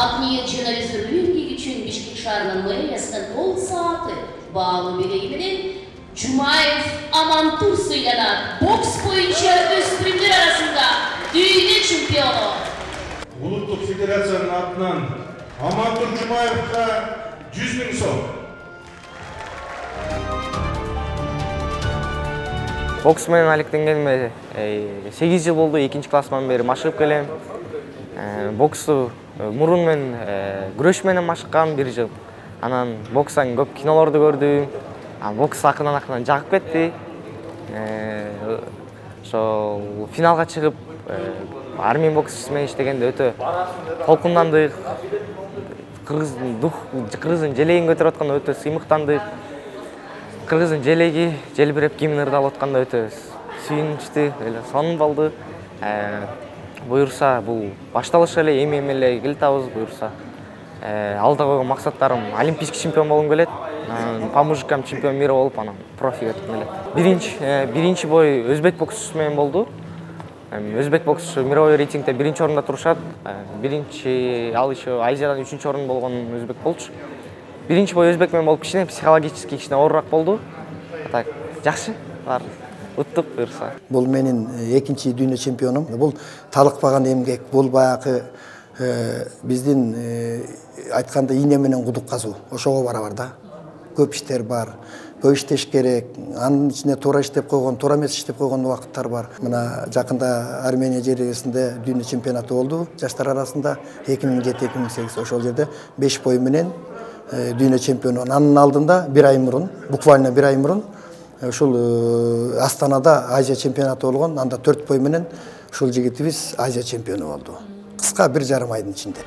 Akniye jenerasyonun için Bişkek şahrının mэриясынан kol saati bağlı bireyiminin Cumayev Aman Tursuyla boks boyunca öspürümler arasında dünya çempiyonu. Улуттук федерациянын атынан Амантур Жумаевга 100 000 сом. Бокс менен алектенгениме 8 жыл болду. 2 классыман бери машыгып келем. Боксту мурун мен күрөш менен машыккам 1 жыл. Анан бокстан көп кинолорду көрдүм. Бокс акырдан жагып кетти. Ошол финалга чыгып армия боксчусу менен иштегенде өтө толкундандык. Кыргыздын желегин көтөрүп атканда өтө сыймыктандык. Кыргыздын желеги желбиреп кийимин ырдалып атканда өтө сүйүнүчтүү, эле сонун болду. Буюрса бул башталышы эле эми эле келатабыз буюрса. Алда койгон максаттарым олимпийский чемпион болгум келет. По мужикам чемпион мира болуп, анан профиге өткүм келет. Биринчи бой өзбек боксчусу менен болду. Өзбек боксчусу мировой рейтингде 1-чи орунда турушат. Ал еще Азиядан 3-чү орун болгон өзбек болчу. Биринчи бой өзбек менен болуп кичине психологически кичине оорураак болду. Так, жакшы. Бар. Уттук буюрса. Бул менин экинчи дүйнө чемпионум. Бул талыкпаган эмгек, бул баягы биздин айтканда ийне менен кудук казуу. Ошого барабар да. Көп иштер бар. Көп иштеш керек. Анын ичине туура иштеп койгон, туура эмес иштеп койгон убакыттар бар. Мына жакында Армения жересинде дүйнө чемпионаты болду. Жаштар арасында 2007-2008 ошол жерде 5 бой менен дүйнө чемпиону. Анын алдында 1 ай мурун, буквально 1 ай мурун ушул Астанада Азия чемпионаты болгон. Анда 4 бой менен ушул жигитибиз Азия чемпиону болду. Кыска 1,5 айдын ичинде.